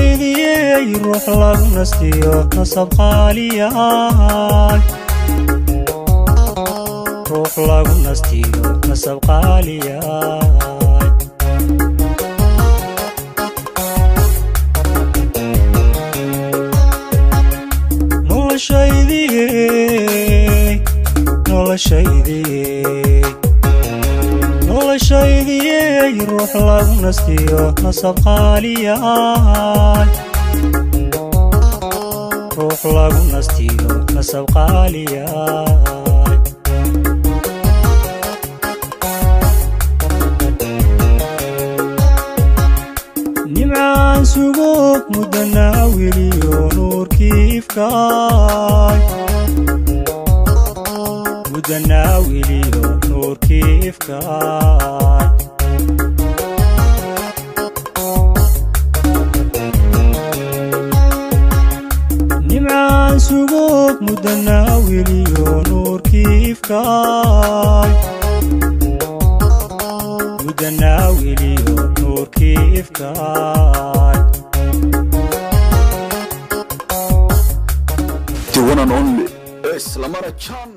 noloshaydii ruux lagu nastiyo nasab qaaliyaay ruux lagu nastiyo nasab qaaliyaay noloshaydii ruux lagu nastiyo nasab qaaliyaay ruux lagu nastiyo nasab qaaliyaay nimcaan sugug mudanaa weliyo nuurkii ifkaay mudanaa weliyo nuurkii ifkaay nimcaan sugug mudanaa weliyo nuurkii ifkaay mudanaa weliyo nuurkii ifkaay The one and only Islamana Chan.